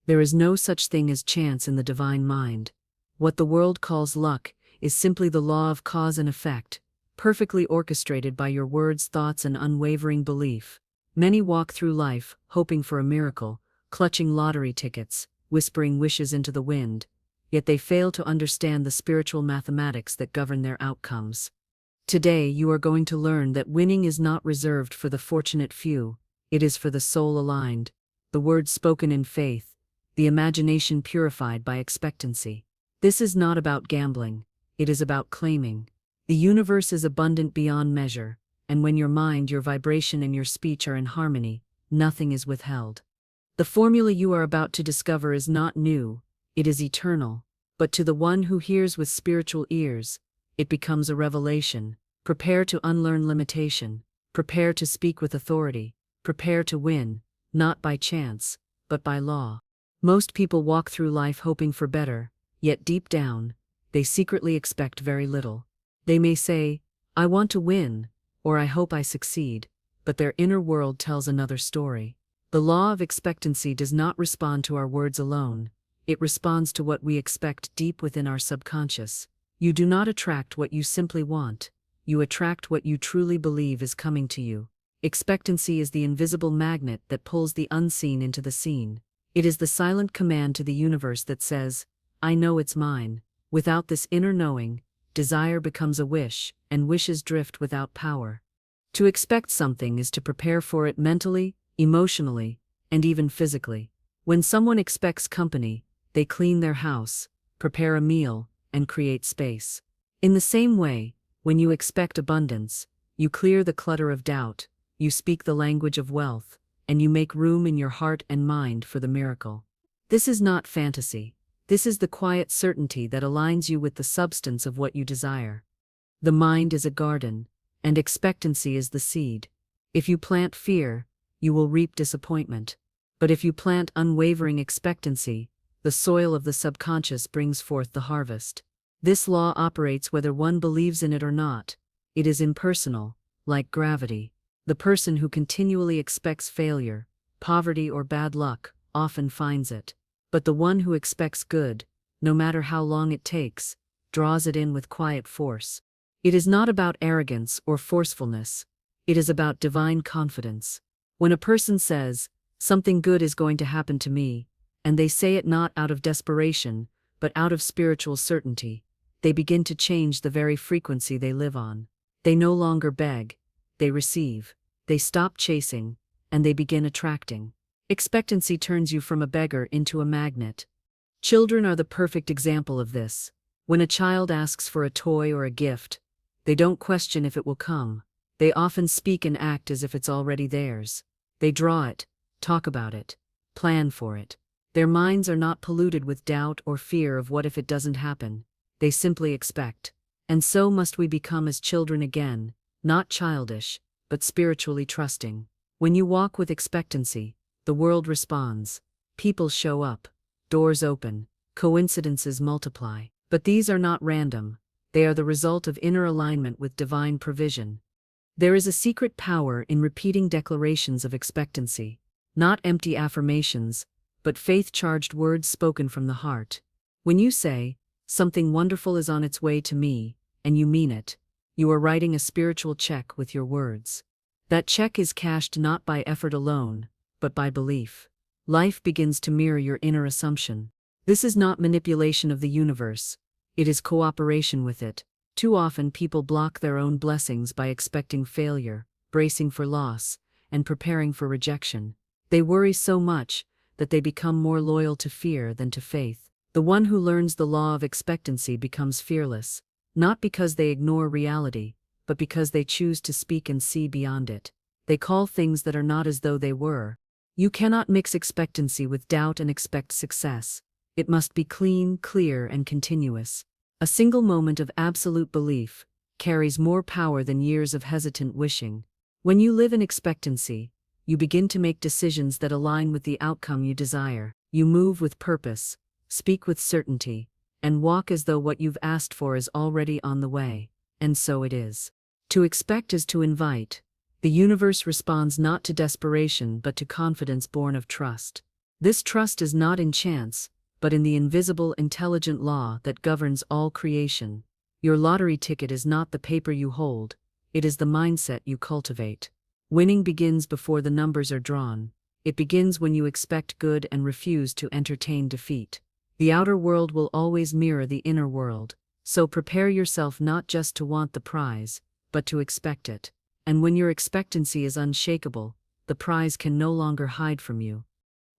There is no such thing as chance in the divine mind. What the world calls luck is simply the law of cause and effect, perfectly orchestrated by your words, thoughts, and unwavering belief. Many walk through life, hoping for a miracle, clutching lottery tickets, whispering wishes into the wind, yet they fail to understand the spiritual mathematics that govern their outcomes. Today you are going to learn that winning is not reserved for the fortunate few, it is for the soul aligned, the words spoken in faith, the imagination purified by expectancy. This is not about gambling, it is about claiming. The universe is abundant beyond measure, and when your mind, your vibration, and your speech are in harmony, nothing is withheld. The formula you are about to discover is not new, it is eternal, but to the one who hears with spiritual ears, it becomes a revelation. Prepare to unlearn limitation, prepare to speak with authority, prepare to win, not by chance, but by law. Most people walk through life hoping for better, yet deep down, they secretly expect very little. They may say, "I want to win," or "I hope I succeed," but their inner world tells another story. The law of expectancy does not respond to our words alone, it responds to what we expect deep within our subconscious. You do not attract what you simply want, you attract what you truly believe is coming to you. Expectancy is the invisible magnet that pulls the unseen into the seen. It is the silent command to the universe that says, "I know it's mine." Without this inner knowing, desire becomes a wish, and wishes drift without power. To expect something is to prepare for it mentally, emotionally, and even physically. When someone expects company, they clean their house, prepare a meal, and create space. In the same way, when you expect abundance, you clear the clutter of doubt, you speak the language of wealth, and you make room in your heart and mind for the miracle. This is not fantasy. This is the quiet certainty that aligns you with the substance of what you desire. The mind is a garden, and expectancy is the seed. If you plant fear, you will reap disappointment. But if you plant unwavering expectancy, the soil of the subconscious brings forth the harvest. This law operates whether one believes in it or not. It is impersonal, like gravity. The person who continually expects failure, poverty, or bad luck often finds it. But the one who expects good, no matter how long it takes, draws it in with quiet force. It is not about arrogance or forcefulness. It is about divine confidence. When a person says, "Something good is going to happen to me," and they say it not out of desperation, but out of spiritual certainty, they begin to change the very frequency they live on. They no longer beg, they receive. They stop chasing, and they begin attracting. Expectancy turns you from a beggar into a magnet. Children are the perfect example of this. When a child asks for a toy or a gift, they don't question if it will come. They often speak and act as if it's already theirs. They draw it, talk about it, plan for it. Their minds are not polluted with doubt or fear of what if it doesn't happen. They simply expect. And so must we become as children again, not childish, but spiritually trusting. When you walk with expectancy, the world responds. People show up, doors open, coincidences multiply. But these are not random. They are the result of inner alignment with divine provision. There is a secret power in repeating declarations of expectancy, not empty affirmations, but faith-charged words spoken from the heart. When you say, "Something wonderful is on its way to me," and you mean it, you are writing a spiritual check with your words. That check is cashed not by effort alone, but by belief. Life begins to mirror your inner assumption. This is not manipulation of the universe, it is cooperation with it. Too often people block their own blessings by expecting failure, bracing for loss, and preparing for rejection. They worry so much that they become more loyal to fear than to faith. The one who learns the law of expectancy becomes fearless, not because they ignore reality, but because they choose to speak and see beyond it. They call things that are not as though they were. You cannot mix expectancy with doubt and expect success. It must be clean, clear, and continuous. A single moment of absolute belief carries more power than years of hesitant wishing. When you live in expectancy, you begin to make decisions that align with the outcome you desire. You move with purpose, speak with certainty, and walk as though what you've asked for is already on the way. And so it is. To expect is to invite. The universe responds not to desperation but to confidence born of trust. This trust is not in chance, but in the invisible intelligent law that governs all creation. Your lottery ticket is not the paper you hold, it is the mindset you cultivate. Winning begins before the numbers are drawn. It begins when you expect good and refuse to entertain defeat. The outer world will always mirror the inner world, so prepare yourself not just to want the prize, but to expect it. And when your expectancy is unshakable, the prize can no longer hide from you.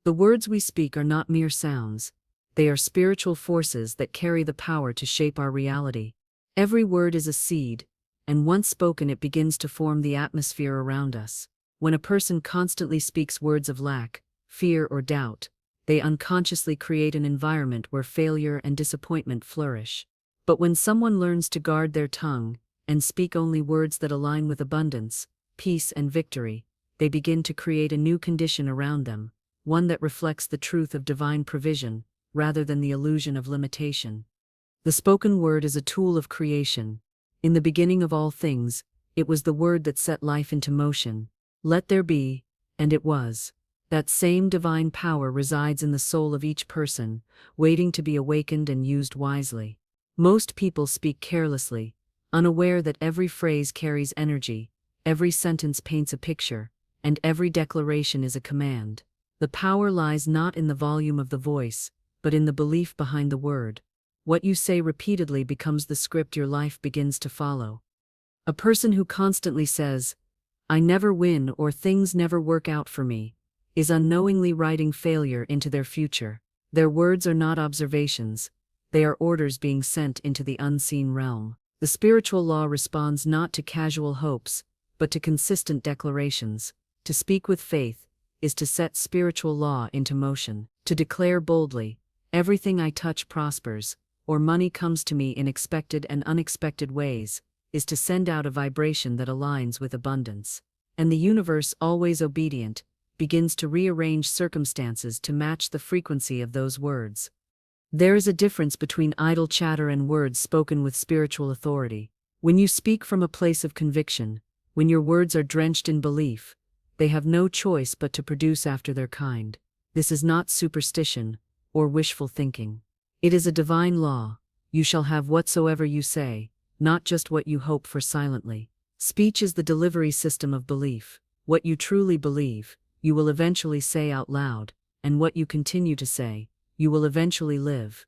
The words we speak are not mere sounds. They are spiritual forces that carry the power to shape our reality. Every word is a seed, and once spoken it begins to form the atmosphere around us. When a person constantly speaks words of lack, fear, or doubt, they unconsciously create an environment where failure and disappointment flourish. But when someone learns to guard their tongue and speak only words that align with abundance, peace, and victory, they begin to create a new condition around them, one that reflects the truth of divine provision rather than the illusion of limitation. The spoken word is a tool of creation. In the beginning of all things, it was the word that set life into motion. Let there be, and it was. That same divine power resides in the soul of each person, waiting to be awakened and used wisely. Most people speak carelessly, unaware that every phrase carries energy, every sentence paints a picture, and every declaration is a command. The power lies not in the volume of the voice, but in the belief behind the word. What you say repeatedly becomes the script your life begins to follow. A person who constantly says, "I never win" or "things never work out for me," is unknowingly writing failure into their future. Their words are not observations, they are orders being sent into the unseen realm. The spiritual law responds not to casual hopes, but to consistent declarations. To speak with faith is to set spiritual law into motion. To declare boldly, "Everything I touch prospers," or "money comes to me in expected and unexpected ways," is to send out a vibration that aligns with abundance. And the universe, always obedient, begins to rearrange circumstances to match the frequency of those words. There is a difference between idle chatter and words spoken with spiritual authority. When you speak from a place of conviction, when your words are drenched in belief, they have no choice but to produce after their kind. This is not superstition or wishful thinking. It is a divine law. You shall have whatsoever you say, not just what you hope for silently. Speech is the delivery system of belief. What you truly believe, you will eventually say out loud, and what you continue to say, you will eventually live.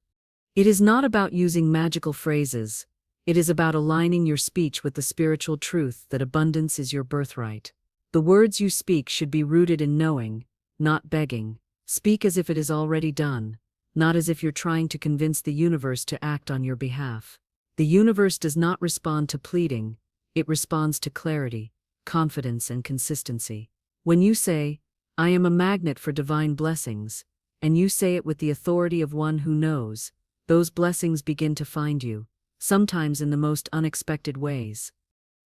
It is not about using magical phrases. It is about aligning your speech with the spiritual truth that abundance is your birthright. The words you speak should be rooted in knowing, not begging. Speak as if it is already done, not as if you're trying to convince the universe to act on your behalf. The universe does not respond to pleading, it responds to clarity, confidence, and consistency. When you say, "I am a magnet for divine blessings," and you say it with the authority of one who knows, those blessings begin to find you, sometimes in the most unexpected ways.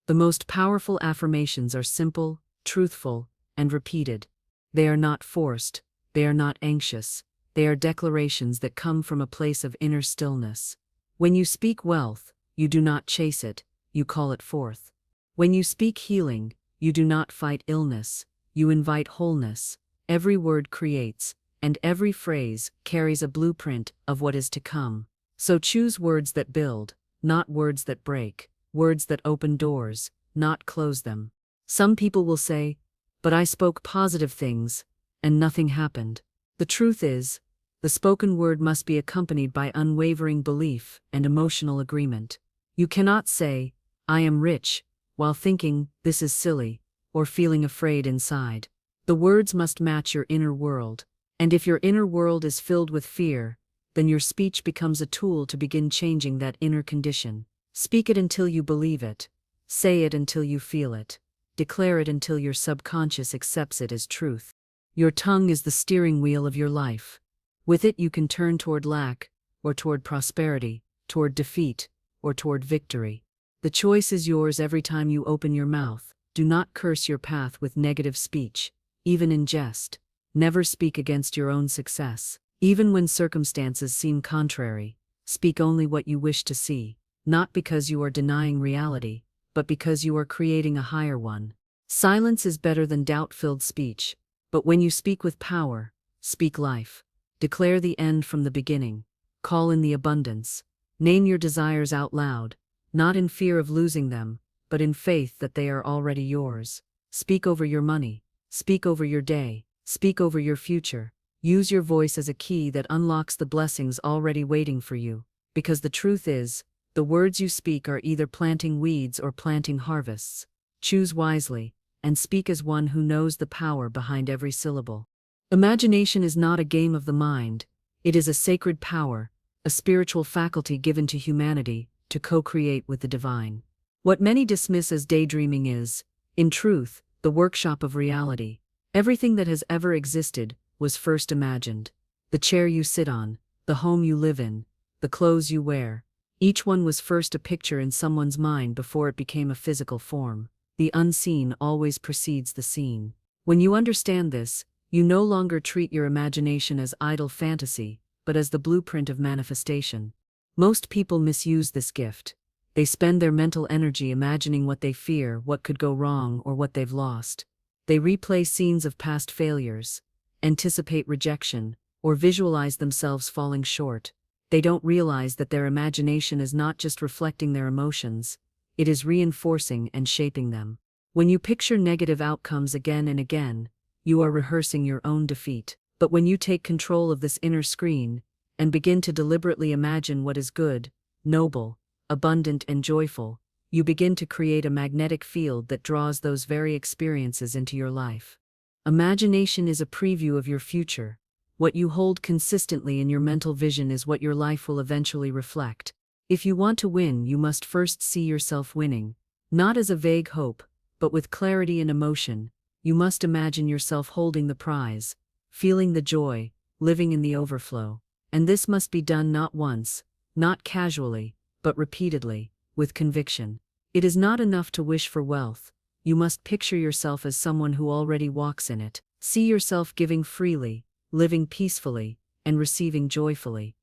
The most powerful affirmations are simple, truthful, and repeated. They are not forced, they are not anxious, they are declarations that come from a place of inner stillness. When you speak wealth, you do not chase it, you call it forth. When you speak healing, you do not fight illness, you invite wholeness. Every word creates, and every phrase carries a blueprint of what is to come. So choose words that build, not words that break, words that open doors, not close them. Some people will say, "But I spoke positive things, and nothing happened." The truth is, the spoken word must be accompanied by unwavering belief and emotional agreement. You cannot say, "I am rich," while thinking, "This is silly," or feeling afraid inside. The words must match your inner world. And if your inner world is filled with fear, then your speech becomes a tool to begin changing that inner condition. Speak it until you believe it. Say it until you feel it. Declare it until your subconscious accepts it as truth. Your tongue is the steering wheel of your life. With it you can turn toward lack, or toward prosperity, toward defeat, or toward victory. The choice is yours every time you open your mouth. Do not curse your path with negative speech, even in jest. Never speak against your own success. Even when circumstances seem contrary, speak only what you wish to see, not because you are denying reality, but because you are creating a higher one. Silence is better than doubt-filled speech, but when you speak with power, Speak life. Declare the end from the beginning. Call in the abundance. Name your desires out loud, not in fear of losing them, but in faith that they are already yours. Speak over your money. Speak over your day. Speak over your future. Use your voice as a key that unlocks the blessings already waiting for you. Because the truth is, the words you speak are either planting weeds or planting harvests. Choose wisely, and speak as one who knows the power behind every syllable. Imagination is not a game of the mind. It is a sacred power, a spiritual faculty given to humanity to co-create with the divine. What many dismiss as daydreaming is, in truth, the workshop of reality. Everything that has ever existed was first imagined. The chair you sit on, the home you live in, the clothes you wear. Each one was first a picture in someone's mind before it became a physical form. The unseen always precedes the seen. When you understand this, you no longer treat your imagination as idle fantasy, but as the blueprint of manifestation. Most people misuse this gift. They spend their mental energy imagining what they fear, what could go wrong, or what they've lost. They replay scenes of past failures, anticipate rejection, or visualize themselves falling short. They don't realize that their imagination is not just reflecting their emotions, it is reinforcing and shaping them. When you picture negative outcomes again and again, you are rehearsing your own defeat. But when you take control of this inner screen and begin to deliberately imagine what is good, noble, abundant, and joyful, you begin to create a magnetic field that draws those very experiences into your life. Imagination is a preview of your future. What you hold consistently in your mental vision is what your life will eventually reflect. If you want to win, you must first see yourself winning, not as a vague hope, but with clarity and emotion. You must imagine yourself holding the prize, feeling the joy, living in the overflow. And this must be done not once, not casually, but repeatedly, with conviction. It is not enough to wish for wealth. You must picture yourself as someone who already walks in it. See yourself giving freely, living peacefully, and receiving joyfully.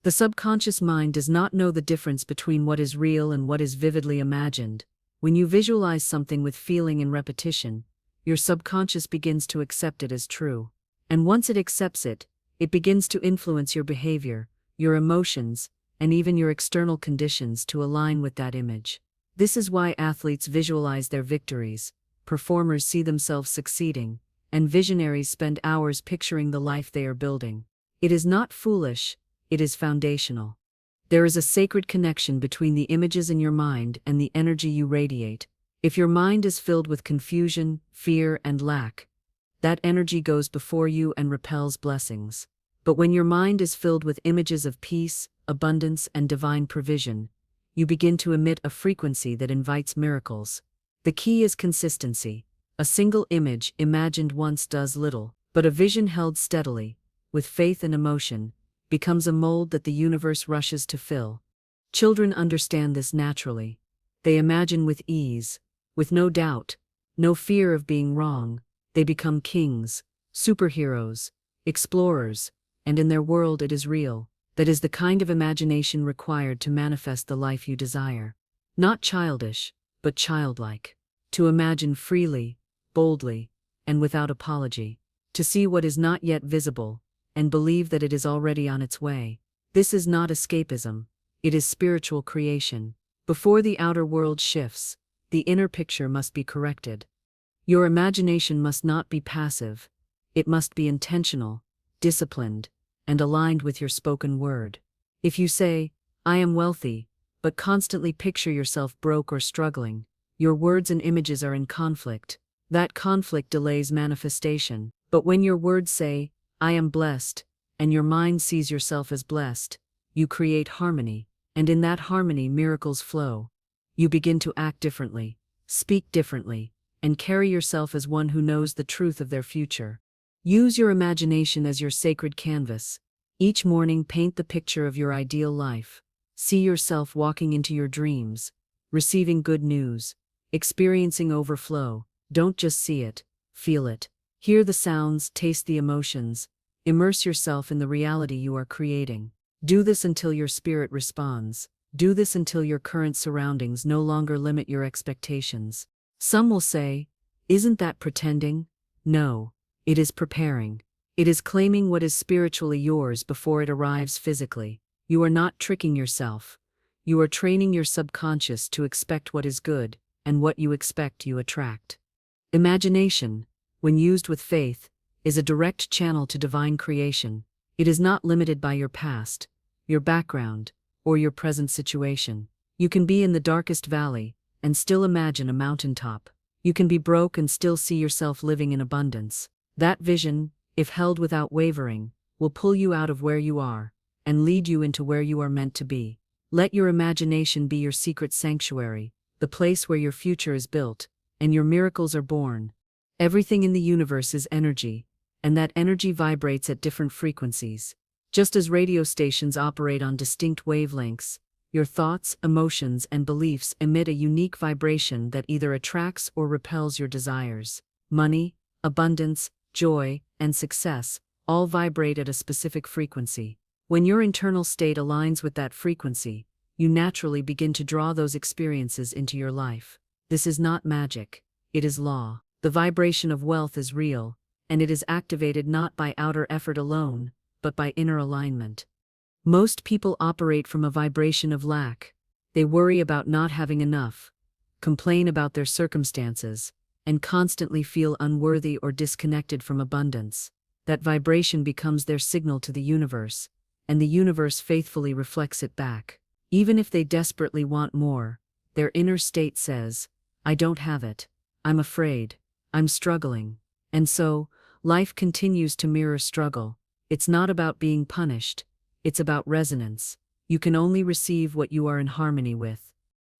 The subconscious mind does not know the difference between what is real and what is vividly imagined. When you visualize something with feeling and repetition, your subconscious begins to accept it as true. And once it accepts it, it begins to influence your behavior, your emotions, and even your external conditions to align with that image. This is why athletes visualize their victories, performers see themselves succeeding, and visionaries spend hours picturing the life they are building. It is not foolish, it is foundational. There is a sacred connection between the images in your mind and the energy you radiate. If your mind is filled with confusion, fear, and lack, that energy goes before you and repels blessings. But when your mind is filled with images of peace, abundance, and divine provision, you begin to emit a frequency that invites miracles. The key is consistency. A single image imagined once does little, but a vision held steadily, with faith and emotion, becomes a mold that the universe rushes to fill. Children understand this naturally. They imagine with ease, with no doubt, no fear of being wrong. They become kings, superheroes, explorers, and in their world it is real. That is the kind of imagination required to manifest the life you desire. Not childish, but childlike. To imagine freely, boldly, and without apology. To see what is not yet visible, and believe that it is already on its way. This is not escapism, it is spiritual creation. Before the outer world shifts, the inner picture must be corrected. Your imagination must not be passive, it must be intentional, disciplined, and aligned with your spoken word. If you say, "I am wealthy," but constantly picture yourself broke or struggling, your words and images are in conflict. That conflict delays manifestation. But when your words say, "I am blessed," and your mind sees yourself as blessed, you create harmony, and in that harmony miracles flow. You begin to act differently, speak differently, and carry yourself as one who knows the truth of their future. Use your imagination as your sacred canvas. Each morning paint the picture of your ideal life. See yourself walking into your dreams, receiving good news, experiencing overflow. Don't just see it, feel it. Hear the sounds, taste the emotions. Immerse yourself in the reality you are creating. Do this until your spirit responds. Do this until your current surroundings no longer limit your expectations. Some will say, "Isn't that pretending?" No, it is preparing. It is claiming what is spiritually yours before it arrives physically. You are not tricking yourself. You are training your subconscious to expect what is good, and what you expect you attract. Imagination, when used with faith, is a direct channel to divine creation. It is not limited by your past, your background, or your present situation. You can be in the darkest valley and still imagine a mountaintop. You can be broke and still see yourself living in abundance. That vision, if held without wavering, will pull you out of where you are and lead you into where you are meant to be. Let your imagination be your secret sanctuary, the place where your future is built and your miracles are born. Everything in the universe is energy, and that energy vibrates at different frequencies. Just as radio stations operate on distinct wavelengths, your thoughts, emotions, and beliefs emit a unique vibration that either attracts or repels your desires. Money, abundance, joy, and success all vibrate at a specific frequency. When your internal state aligns with that frequency, you naturally begin to draw those experiences into your life. This is not magic, it is law. The vibration of wealth is real, and it is activated not by outer effort alone, but by inner alignment. Most people operate from a vibration of lack. They worry about not having enough, complain about their circumstances, and constantly feel unworthy or disconnected from abundance. That vibration becomes their signal to the universe, and the universe faithfully reflects it back. Even if they desperately want more, their inner state says, "I don't have it. I'm afraid. I'm struggling." And so, life continues to mirror struggle. It's not about being punished. It's about resonance. You can only receive what you are in harmony with.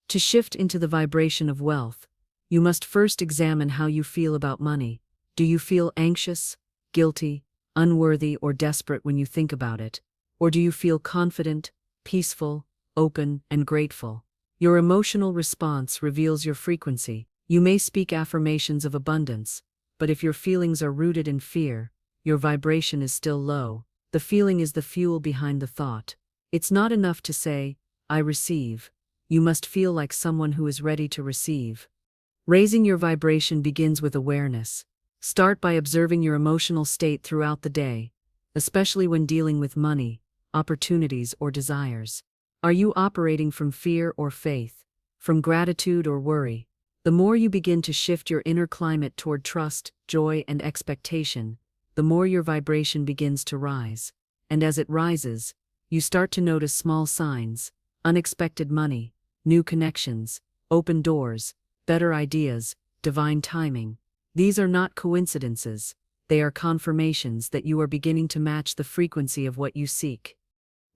To shift into the vibration of wealth, you must first examine how you feel about money. Do you feel anxious, guilty, unworthy, or desperate when you think about it? Or do you feel confident, peaceful, open, and grateful? Your emotional response reveals your frequency. You may speak affirmations of abundance, but if your feelings are rooted in fear, your vibration is still low. The feeling is the fuel behind the thought. It's not enough to say, "I receive." You must feel like someone who is ready to receive. Raising your vibration begins with awareness. Start by observing your emotional state throughout the day, especially when dealing with money, opportunities, or desires. Are you operating from fear or faith, from gratitude or worry? The more you begin to shift your inner climate toward trust, joy, and expectation, the more your vibration begins to rise. And as it rises, you start to notice small signs: unexpected money, new connections, open doors, better ideas, divine timing. These are not coincidences, they are confirmations that you are beginning to match the frequency of what you seek.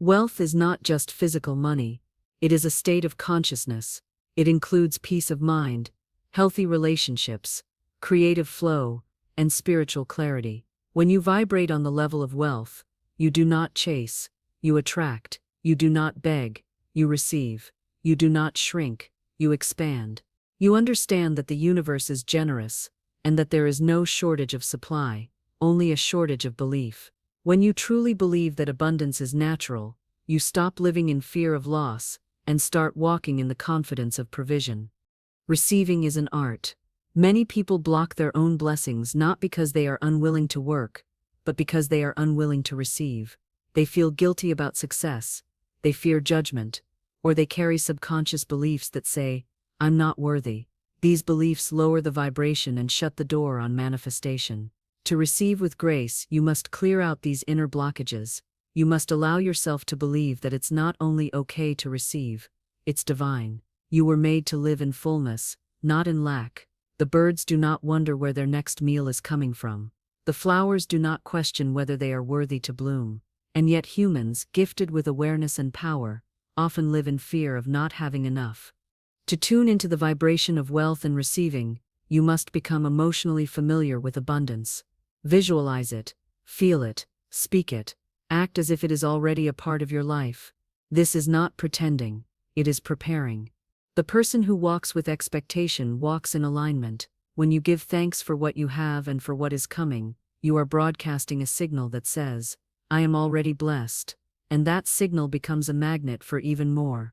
Wealth is not just physical money, it is a state of consciousness. It includes peace of mind, healthy relationships, creative flow, and spiritual clarity. When you vibrate on the level of wealth, you do not chase, you attract. You do not beg, you receive. You do not shrink, you expand. You understand that the universe is generous, and that there is no shortage of supply, only a shortage of belief. When you truly believe that abundance is natural, you stop living in fear of loss and start walking in the confidence of provision. Receiving is an art. Many people block their own blessings not because they are unwilling to work, but because they are unwilling to receive. They feel guilty about success, they fear judgment, or they carry subconscious beliefs that say, "I'm not worthy." These beliefs lower the vibration and shut the door on manifestation. To receive with grace, you must clear out these inner blockages. You must allow yourself to believe that it's not only okay to receive, it's divine. You were made to live in fullness, not in lack. The birds do not wonder where their next meal is coming from. The flowers do not question whether they are worthy to bloom. And yet humans, gifted with awareness and power, often live in fear of not having enough. To tune into the vibration of wealth and receiving, you must become emotionally familiar with abundance. Visualize it, feel it, speak it, act as if it is already a part of your life. This is not pretending, it is preparing. The person who walks with expectation walks in alignment. When you give thanks for what you have and for what is coming, you are broadcasting a signal that says, "I am already blessed," and that signal becomes a magnet for even more.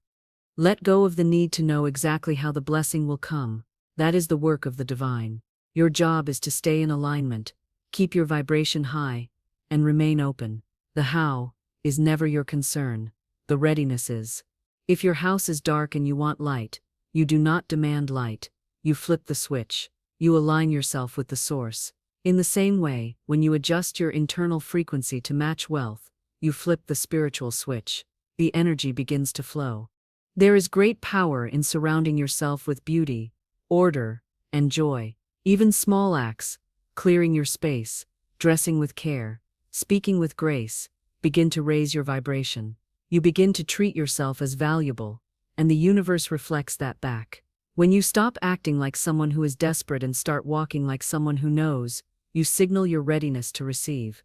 Let go of the need to know exactly how the blessing will come. That is the work of the divine. Your job is to stay in alignment, keep your vibration high, and remain open. The how is never your concern. The readiness is. If your house is dark and you want light, you do not demand light. You flip the switch. You align yourself with the source. In the same way, when you adjust your internal frequency to match wealth, you flip the spiritual switch. The energy begins to flow. There is great power in surrounding yourself with beauty, order, and joy. Even small acts, clearing your space, dressing with care, speaking with grace, begin to raise your vibration. You begin to treat yourself as valuable, and the universe reflects that back. When you stop acting like someone who is desperate and start walking like someone who knows, you signal your readiness to receive.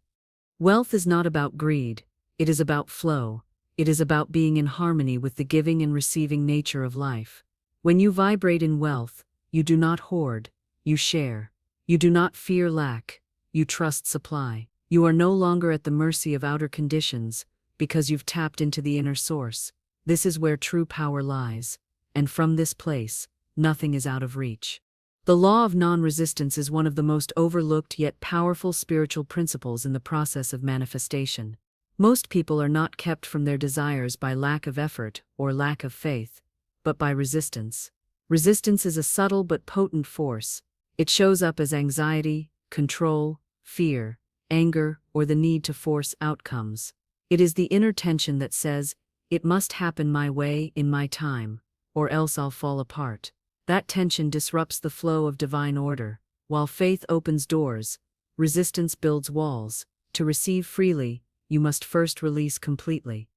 Wealth is not about greed, it is about flow. It is about being in harmony with the giving and receiving nature of life. When you vibrate in wealth, you do not hoard, you share. You do not fear lack, you trust supply. You are no longer at the mercy of outer conditions, because you've tapped into the inner source. This is where true power lies, and from this place, nothing is out of reach. The law of non-resistance is one of the most overlooked yet powerful spiritual principles in the process of manifestation. Most people are not kept from their desires by lack of effort or lack of faith, but by resistance. Resistance is a subtle but potent force. It shows up as anxiety, control, fear, anger, or the need to force outcomes. It is the inner tension that says, "It must happen my way, in my time, or else I'll fall apart." That tension disrupts the flow of divine order. While faith opens doors, resistance builds walls. To receive freely, you must first release completely.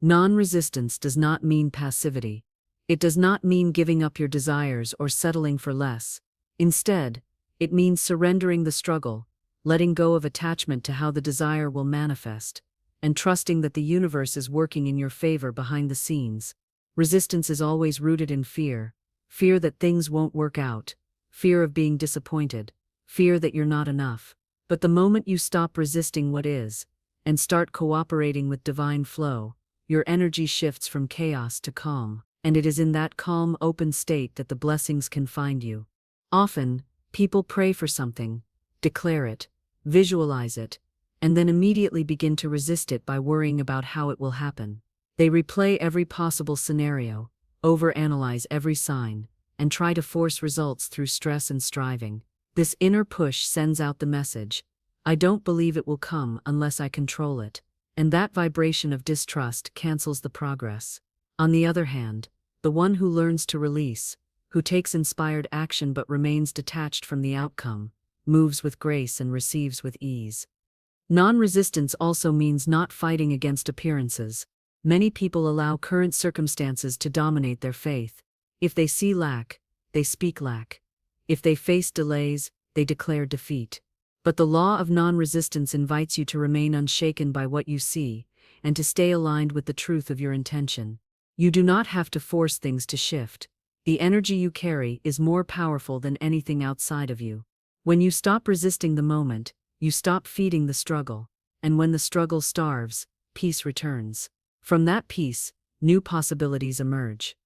Non-resistance does not mean passivity. It does not mean giving up your desires or settling for less. Instead, it means surrendering the struggle, letting go of attachment to how the desire will manifest, and trusting that the universe is working in your favor behind the scenes. Resistance is always rooted in fear. Fear that things won't work out. Fear of being disappointed. Fear that you're not enough. But the moment you stop resisting what is, and start cooperating with divine flow, your energy shifts from chaos to calm, and it is in that calm, open state that the blessings can find you. Often, people pray for something, declare it, visualize it, and then immediately begin to resist it by worrying about how it will happen. They replay every possible scenario, overanalyze every sign, and try to force results through stress and striving. This inner push sends out the message, "I don't believe it will come unless I control it," and that vibration of distrust cancels the progress. On the other hand, the one who learns to release, who takes inspired action but remains detached from the outcome, moves with grace and receives with ease. Non-resistance also means not fighting against appearances. Many people allow current circumstances to dominate their faith. If they see lack, they speak lack. If they face delays, they declare defeat. But the law of non-resistance invites you to remain unshaken by what you see, and to stay aligned with the truth of your intention. You do not have to force things to shift. The energy you carry is more powerful than anything outside of you. When you stop resisting the moment, you stop feeding the struggle, and when the struggle starves, peace returns. From that peace, new possibilities emerge.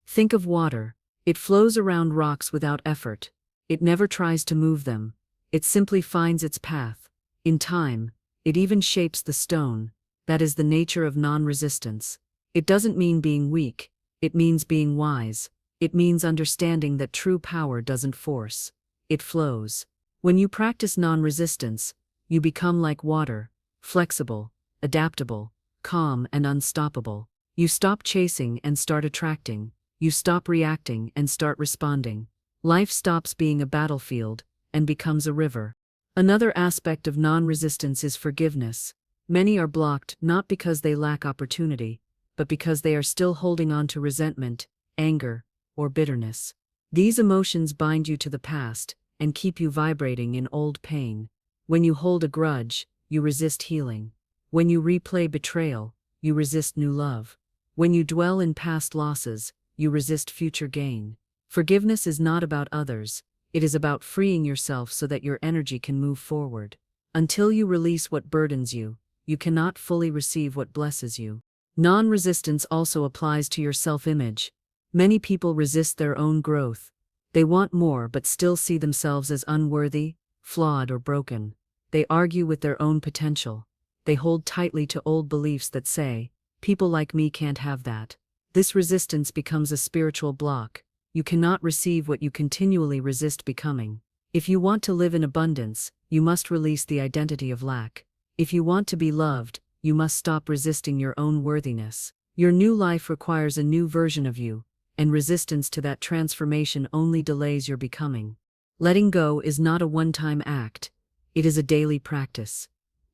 Think of water. It flows around rocks without effort. It never tries to move them. It simply finds its path. In time, it even shapes the stone. That is the nature of non-resistance. It doesn't mean being weak. It means being wise. It means understanding that true power doesn't force. It flows. When you practice non-resistance, you become like water, flexible, adaptable, calm, and unstoppable. You stop chasing and start attracting. You stop reacting and start responding. Life stops being a battlefield and becomes a river. Another aspect of non-resistance is forgiveness. Many are blocked not because they lack opportunity, but because they are still holding on to resentment, anger, or bitterness. These emotions bind you to the past and keep you vibrating in old pain. When you hold a grudge, you resist healing. When you replay betrayal, you resist new love. When you dwell in past losses, you resist future gain. Forgiveness is not about others. It is about freeing yourself so that your energy can move forward. Until you release what burdens you, you cannot fully receive what blesses you. Non-resistance also applies to your self-image. Many people resist their own growth. They want more but still see themselves as unworthy, flawed, or broken. They argue with their own potential. they hold tightly to old beliefs that say, "People like me can't have that." This resistance becomes a spiritual block. You cannot receive what you continually resist becoming. If you want to live in abundance, you must release the identity of lack. If you want to be loved, you must stop resisting your own worthiness. Your new life requires a new version of you, and resistance to that transformation only delays your becoming. Letting go is not a one-time act, it is a daily practice.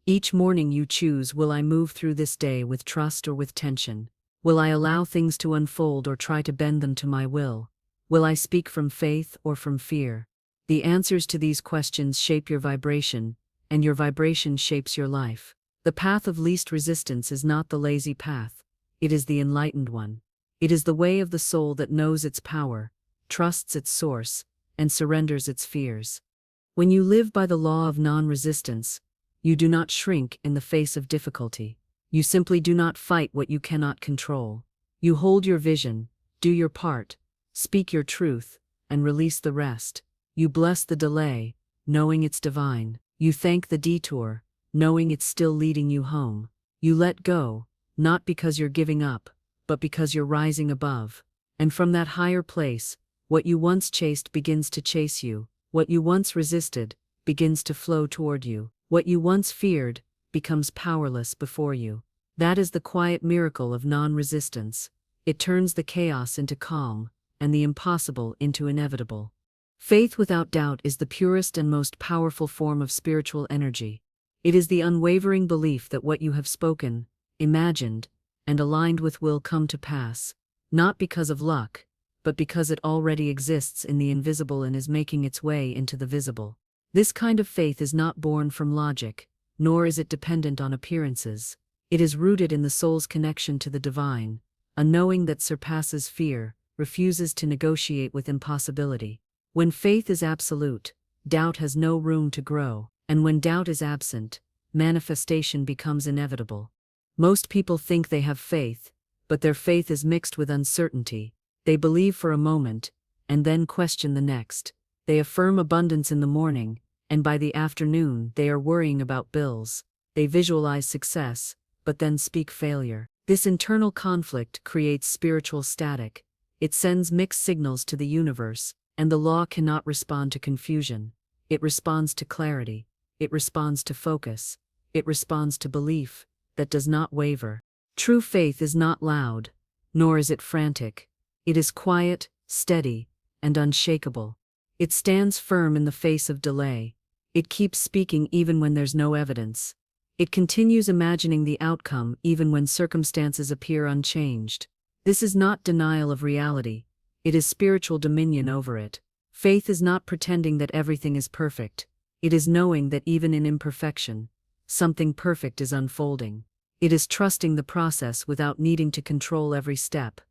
Each morning you choose, will I move through this day with trust or with tension? Will I allow things to unfold or try to bend them to my will? Will I speak from faith or from fear? The answers to these questions shape your vibration, and your vibration shapes your life. The path of least resistance is not the lazy path, it is the enlightened one. It is the way of the soul that knows its power, trusts its source, and surrenders its fears. When you live by the law of non-resistance, you do not shrink in the face of difficulty. You simply do not fight what you cannot control. You hold your vision, do your part, speak your truth, and release the rest. You bless the delay, knowing it's divine. You thank the detour, knowing it's still leading you home. You let go, not because you're giving up, but because you're rising above. And from that higher place, what you once chased begins to chase you. What you once resisted begins to flow toward you. What you once feared becomes powerless before you. That is the quiet miracle of non-resistance. It turns the chaos into calm, and the impossible into inevitable. Faith without doubt is the purest and most powerful form of spiritual energy. It is the unwavering belief that what you have spoken, imagined, and aligned with will come to pass, not because of luck, but because it already exists in the invisible and is making its way into the visible. This kind of faith is not born from logic, nor is it dependent on appearances. It is rooted in the soul's connection to the divine, a knowing that surpasses fear, refuses to negotiate with impossibility. When faith is absolute, doubt has no room to grow, and when doubt is absent, manifestation becomes inevitable. Most people think they have faith, but their faith is mixed with uncertainty. They believe for a moment, and then question the next. They affirm abundance in the morning, and by the afternoon they are worrying about bills. They visualize success, but then speak failure. This internal conflict creates spiritual static. It sends mixed signals to the universe, and the law cannot respond to confusion. It responds to clarity. It responds to focus. It responds to belief that does not waver. True faith is not loud, nor is it frantic. It is quiet, steady, and unshakable. It stands firm in the face of delay. It keeps speaking even when there's no evidence. It continues imagining the outcome even when circumstances appear unchanged. This is not denial of reality. It is spiritual dominion over it. Faith is not pretending that everything is perfect. It is knowing that even in imperfection, something perfect is unfolding. It is trusting the process without needing to control every step.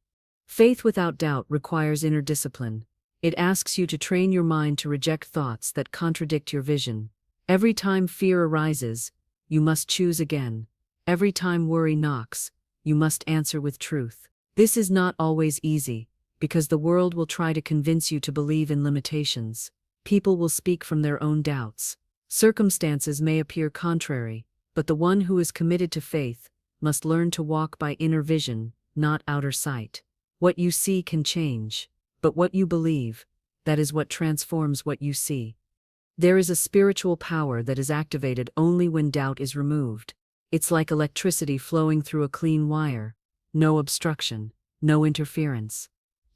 Faith without doubt requires inner discipline. It asks you to train your mind to reject thoughts that contradict your vision. Every time fear arises, you must choose again. Every time worry knocks, you must answer with truth. This is not always easy, because the world will try to convince you to believe in limitations. People will speak from their own doubts. Circumstances may appear contrary, but the one who is committed to faith must learn to walk by inner vision, not outer sight. What you see can change, but what you believe, that is what transforms what you see. There is a spiritual power that is activated only when doubt is removed. It's like electricity flowing through a clean wire. No obstruction, no interference.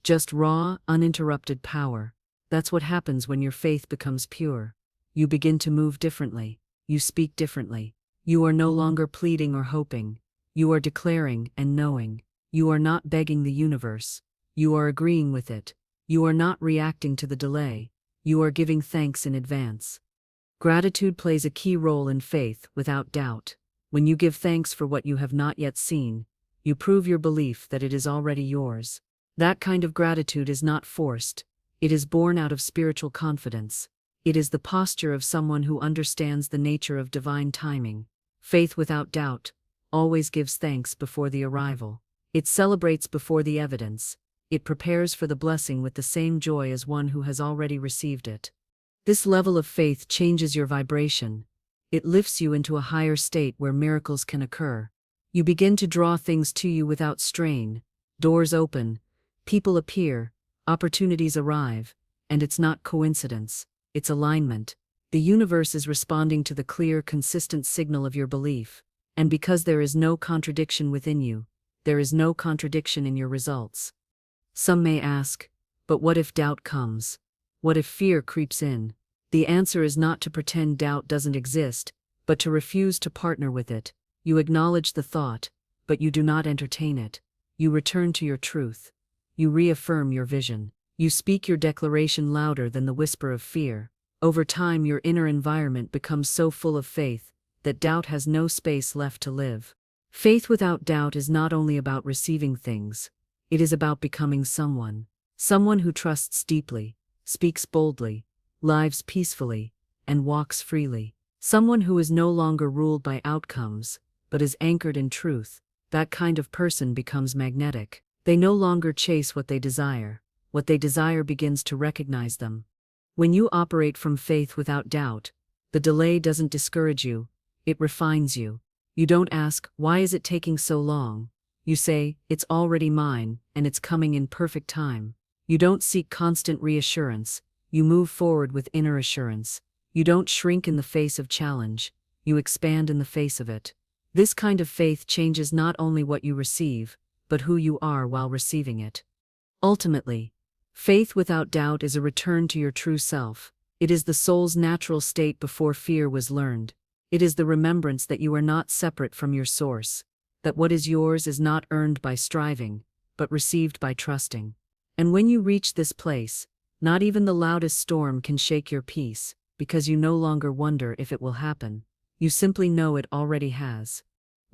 Just raw, uninterrupted power. That's what happens when your faith becomes pure. You begin to move differently. You speak differently. You are no longer pleading or hoping. You are declaring and knowing. You are not begging the universe. You are agreeing with it. You are not reacting to the delay. You are giving thanks in advance. Gratitude plays a key role in faith, without doubt. When you give thanks for what you have not yet seen, you prove your belief that it is already yours. That kind of gratitude is not forced. It is born out of spiritual confidence. It is the posture of someone who understands the nature of divine timing. Faith without doubt always gives thanks before the arrival. It celebrates before the evidence. It prepares for the blessing with the same joy as one who has already received it. This level of faith changes your vibration. It lifts you into a higher state where miracles can occur. You begin to draw things to you without strain. Doors open, people appear, opportunities arrive, and it's not coincidence, it's alignment. The universe is responding to the clear, consistent signal of your belief. And because there is no contradiction within you, there is no contradiction in your results. Some may ask, but what if doubt comes? What if fear creeps in? The answer is not to pretend doubt doesn't exist, but to refuse to partner with it. You acknowledge the thought, but you do not entertain it. You return to your truth. You reaffirm your vision. You speak your declaration louder than the whisper of fear. Over time, your inner environment becomes so full of faith that doubt has no space left to live. Faith without doubt is not only about receiving things, it is about becoming someone. Someone who trusts deeply, speaks boldly, lives peacefully, and walks freely. Someone who is no longer ruled by outcomes, but is anchored in truth. That kind of person becomes magnetic. They no longer chase what they desire. What they desire begins to recognize them. When you operate from faith without doubt, the delay doesn't discourage you, it refines you. You don't ask, why is it taking so long? You say, it's already mine, and it's coming in perfect time. You don't seek constant reassurance, you move forward with inner assurance. You don't shrink in the face of challenge, you expand in the face of it. This kind of faith changes not only what you receive, but who you are while receiving it. Ultimately, faith without doubt is a return to your true self. It is the soul's natural state before fear was learned. It is the remembrance that you are not separate from your source, that what is yours is not earned by striving, but received by trusting. And when you reach this place, not even the loudest storm can shake your peace, because you no longer wonder if it will happen. You simply know it already has.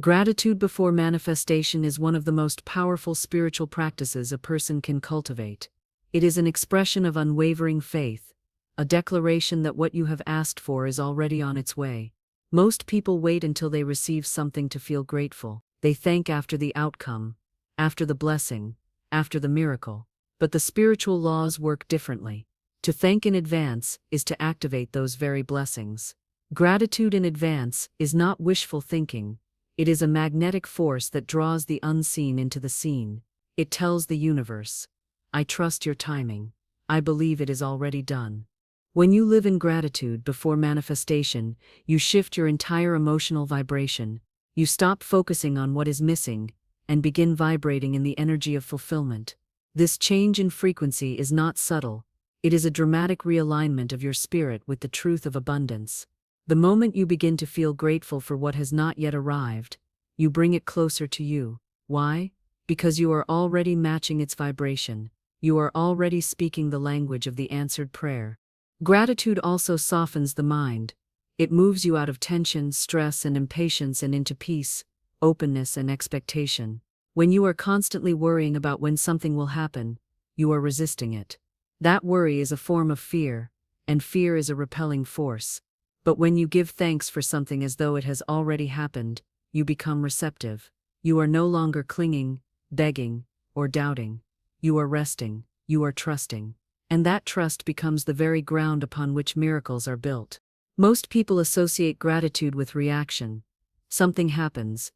Gratitude before manifestation is one of the most powerful spiritual practices a person can cultivate. It is an expression of unwavering faith, a declaration that what you have asked for is already on its way. Most people wait until they receive something to feel grateful. They thank after the outcome, after the blessing, after the miracle. But the spiritual laws work differently. To thank in advance is to activate those very blessings. Gratitude in advance is not wishful thinking. It is a magnetic force that draws the unseen into the seen. It tells the universe, I trust your timing. I believe it is already done. When you live in gratitude before manifestation, you shift your entire emotional vibration. You stop focusing on what is missing and begin vibrating in the energy of fulfillment. This change in frequency is not subtle. It is a dramatic realignment of your spirit with the truth of abundance. The moment you begin to feel grateful for what has not yet arrived, you bring it closer to you. Why? Because you are already matching its vibration. You are already speaking the language of the answered prayer. Gratitude also softens the mind. It moves you out of tension, stress, and impatience and into peace, openness, and expectation. When you are constantly worrying about when something will happen, you are resisting it. That worry is a form of fear, and fear is a repelling force. But when you give thanks for something as though it has already happened, you become receptive. You are no longer clinging, begging, or doubting. You are resting, you are trusting. And that trust becomes the very ground upon which miracles are built. Most people associate gratitude with reaction. Something happens,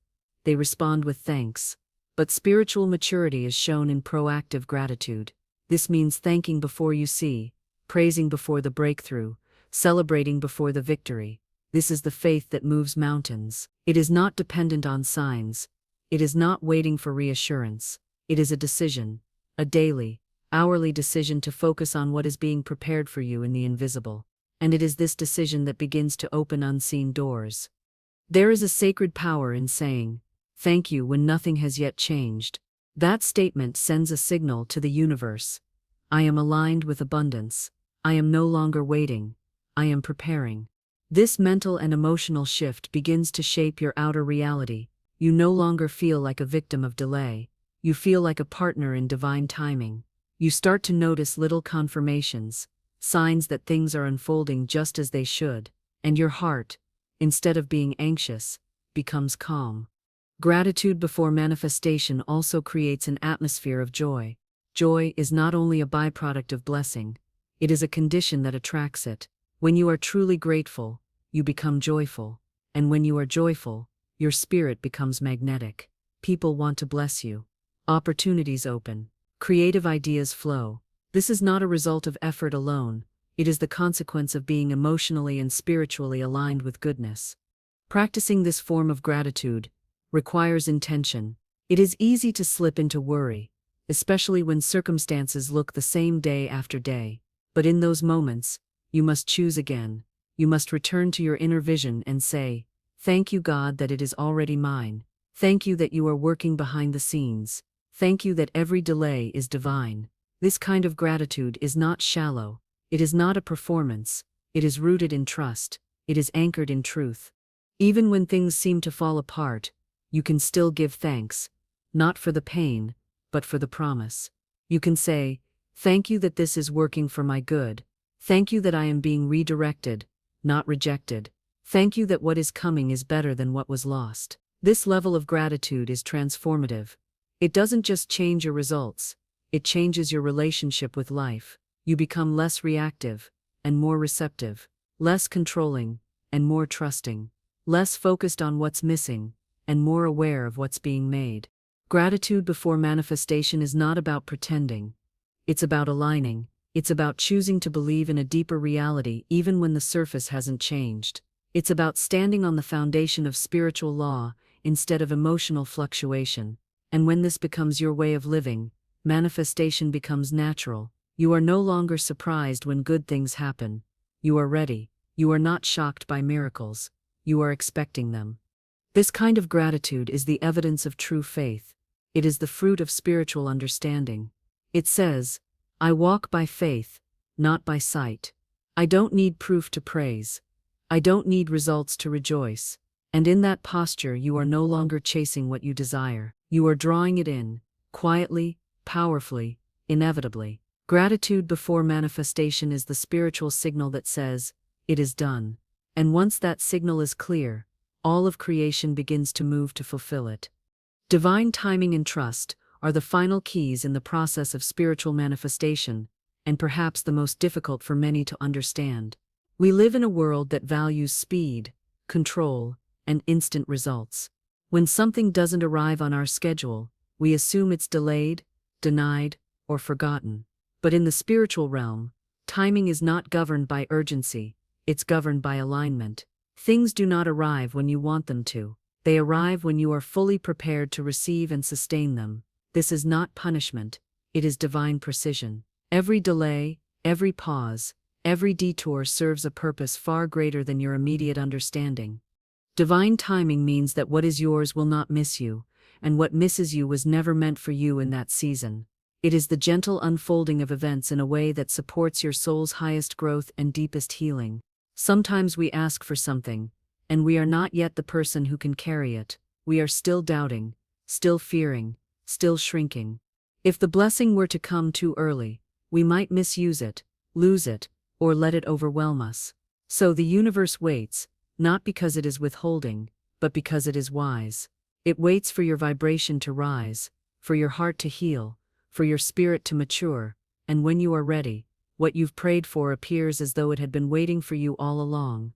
they respond with thanks. But spiritual maturity is shown in proactive gratitude. This means thanking before you see, praising before the breakthrough, celebrating before the victory. This is the faith that moves mountains. It is not dependent on signs. It is not waiting for reassurance. It is a decision, a daily, hourly decision to focus on what is being prepared for you in the invisible. And it is this decision that begins to open unseen doors. There is a sacred power in saying, thank you when nothing has yet changed. That statement sends a signal to the universe. I am aligned with abundance. I am no longer waiting. I am preparing. This mental and emotional shift begins to shape your outer reality. You no longer feel like a victim of delay. You feel like a partner in divine timing. You start to notice little confirmations, signs that things are unfolding just as they should, and your heart, instead of being anxious, becomes calm. Gratitude before manifestation also creates an atmosphere of joy. Joy is not only a byproduct of blessing, it is a condition that attracts it. When you are truly grateful, you become joyful. And when you are joyful, your spirit becomes magnetic. People want to bless you. Opportunities open. Creative ideas flow. This is not a result of effort alone, it is the consequence of being emotionally and spiritually aligned with goodness. Practicing this form of gratitude requires intention. It is easy to slip into worry, especially when circumstances look the same day after day. But in those moments, you must choose again. You must return to your inner vision and say, "Thank you, God, that it is already mine. Thank you that you are working behind the scenes. Thank you that every delay is divine." This kind of gratitude is not shallow. It is not a performance. It is rooted in trust. It is anchored in truth. Even when things seem to fall apart, you can still give thanks, not for the pain, but for the promise. You can say, "Thank you that this is working for my good. Thank you that I am being redirected, not rejected. Thank you that what is coming is better than what was lost." This level of gratitude is transformative. It doesn't just change your results, it changes your relationship with life. You become less reactive and more receptive, less controlling and more trusting, less focused on what's missing and more aware of what's being made. Gratitude before manifestation is not about pretending. It's about aligning. It's about choosing to believe in a deeper reality even when the surface hasn't changed. It's about standing on the foundation of spiritual law instead of emotional fluctuation. And when this becomes your way of living, manifestation becomes natural. You are no longer surprised when good things happen. You are ready. You are not shocked by miracles. You are expecting them. This kind of gratitude is the evidence of true faith. It is the fruit of spiritual understanding. It says, "I walk by faith, not by sight." I don't need proof to praise. I don't need results to rejoice. And in that posture, you are no longer chasing what you desire. You are drawing it in, quietly, powerfully, inevitably. Gratitude before manifestation is the spiritual signal that says, "It is done." And once that signal is clear, all of creation begins to move to fulfill it. Divine timing and trust are the final keys in the process of spiritual manifestation, and perhaps the most difficult for many to understand. We live in a world that values speed, control, and instant results. When something doesn't arrive on our schedule, we assume it's delayed, denied, or forgotten. But in the spiritual realm, timing is not governed by urgency, it's governed by alignment. Things do not arrive when you want them to. They arrive when you are fully prepared to receive and sustain them. This is not punishment, it is divine precision. Every delay, every pause, every detour serves a purpose far greater than your immediate understanding. Divine timing means that what is yours will not miss you, and what misses you was never meant for you in that season. It is the gentle unfolding of events in a way that supports your soul's highest growth and deepest healing. Sometimes we ask for something, and we are not yet the person who can carry it. We are still doubting, still fearing, still shrinking. If the blessing were to come too early, we might misuse it, lose it, or let it overwhelm us. So the universe waits, not because it is withholding, but because it is wise. It waits for your vibration to rise, for your heart to heal, for your spirit to mature, and when you are ready, what you've prayed for appears as though it had been waiting for you all along.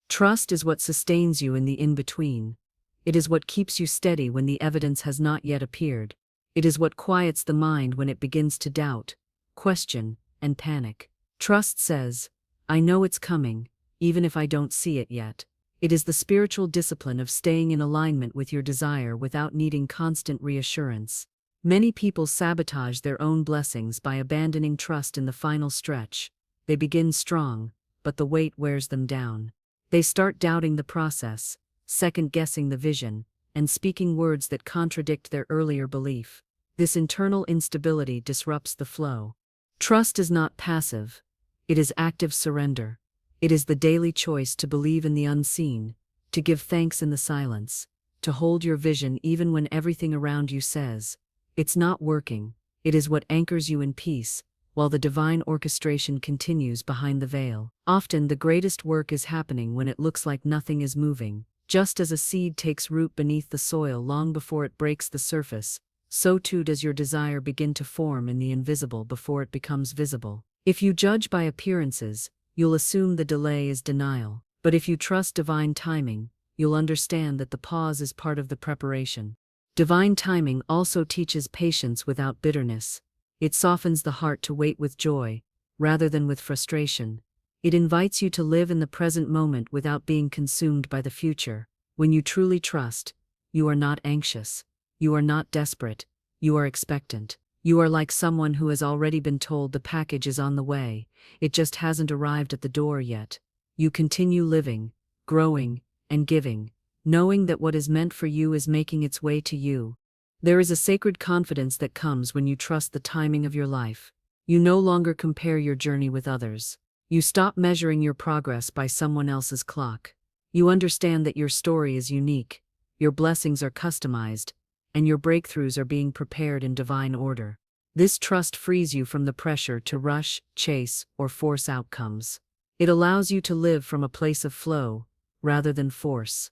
Trust is what sustains you in the in-between. It is what keeps you steady when the evidence has not yet appeared. It is what quiets the mind when it begins to doubt, question, and panic. Trust says, "I know it's coming, even if I don't see it yet." It is the spiritual discipline of staying in alignment with your desire without needing constant reassurance. Many people sabotage their own blessings by abandoning trust in the final stretch. They begin strong, but the weight wears them down. They start doubting the process, second-guessing the vision, and speaking words that contradict their earlier belief. This internal instability disrupts the flow. Trust is not passive. It is active surrender. It is the daily choice to believe in the unseen, to give thanks in the silence, to hold your vision even when everything around you says, "It's not working." It is what anchors you in peace, while the divine orchestration continues behind the veil. Often the greatest work is happening when it looks like nothing is moving. Just as a seed takes root beneath the soil long before it breaks the surface, so too does your desire begin to form in the invisible before it becomes visible. If you judge by appearances, you'll assume the delay is denial. But if you trust divine timing, you'll understand that the pause is part of the preparation. Divine timing also teaches patience without bitterness. It softens the heart to wait with joy, rather than with frustration. It invites you to live in the present moment without being consumed by the future. When you truly trust, you are not anxious. You are not desperate. You are expectant. You are like someone who has already been told the package is on the way. It just hasn't arrived at the door yet. You continue living, growing, and giving, knowing that what is meant for you is making its way to you. There is a sacred confidence that comes when you trust the timing of your life. You no longer compare your journey with others. You stop measuring your progress by someone else's clock. You understand that your story is unique, your blessings are customized, and your breakthroughs are being prepared in divine order. This trust frees you from the pressure to rush, chase, or force outcomes. It allows you to live from a place of flow, rather than force.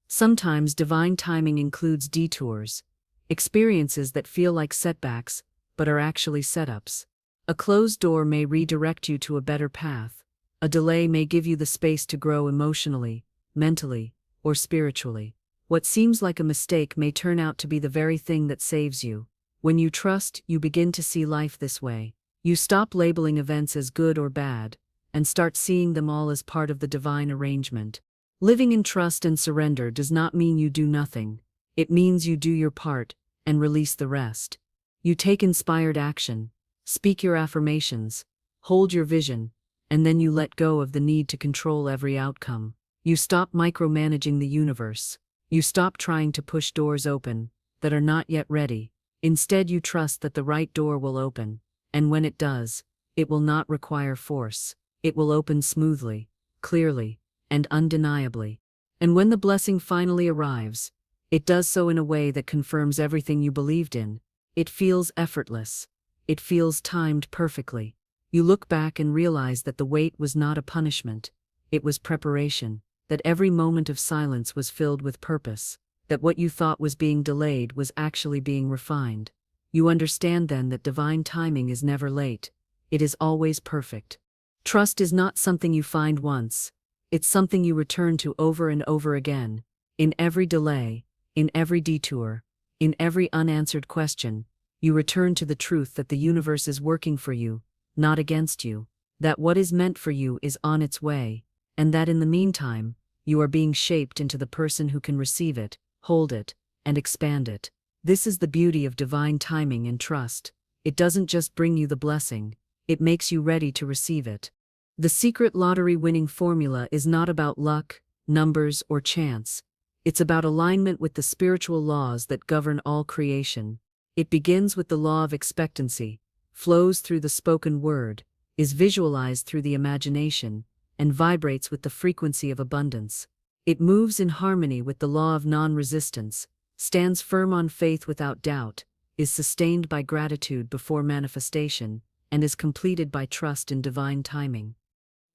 Sometimes divine timing includes detours, experiences that feel like setbacks, but are actually setups. A closed door may redirect you to a better path. A delay may give you the space to grow emotionally, mentally, or spiritually. What seems like a mistake may turn out to be the very thing that saves you. When you trust, you begin to see life this way. You stop labeling events as good or bad, and start seeing them all as part of the divine arrangement. Living in trust and surrender does not mean you do nothing. It means you do your part, and release the rest. You take inspired action, speak your affirmations, hold your vision, and then you let go of the need to control every outcome. You stop micromanaging the universe. You stop trying to push doors open that are not yet ready. Instead, you trust that the right door will open, and when it does, it will not require force. It will open smoothly, clearly, and undeniably. And when the blessing finally arrives, it does so in a way that confirms everything you believed in. It feels effortless. It feels timed perfectly. You look back and realize that the wait was not a punishment. It was preparation. That every moment of silence was filled with purpose, that what you thought was being delayed was actually being refined. You understand then that divine timing is never late. It is always perfect. Trust is not something you find once. It's something you return to over and over again. In every delay, in every detour, in every unanswered question, you return to the truth that the universe is working for you, not against you, that what is meant for you is on its way, and that in the meantime, you are being shaped into the person who can receive it, hold it, and expand it. This is the beauty of divine timing and trust. It doesn't just bring you the blessing, it makes you ready to receive it. The secret lottery winning formula is not about luck, numbers, or chance. It's about alignment with the spiritual laws that govern all creation. It begins with the law of expectancy, flows through the spoken word, is visualized through the imagination, and vibrates with the frequency of abundance. It moves in harmony with the law of non-resistance, stands firm on faith without doubt, is sustained by gratitude before manifestation, and is completed by trust in divine timing.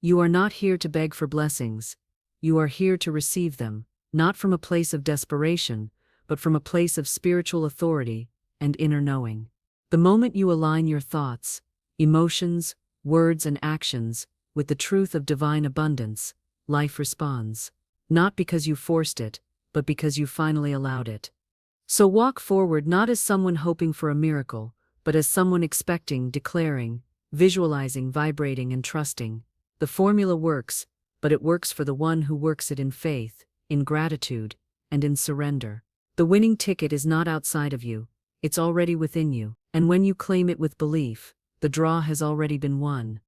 You are not here to beg for blessings. You are here to receive them, not from a place of desperation, but from a place of spiritual authority and inner knowing. The moment you align your thoughts, emotions, words, and actions with the truth of divine abundance, life responds, not because you forced it, but because you finally allowed it. So walk forward not as someone hoping for a miracle, but as someone expecting, declaring, visualizing, vibrating, and trusting. The formula works, but it works for the one who works it in faith, in gratitude, and in surrender. The winning ticket is not outside of you, it's already within you, and when you claim it with belief, the draw has already been won.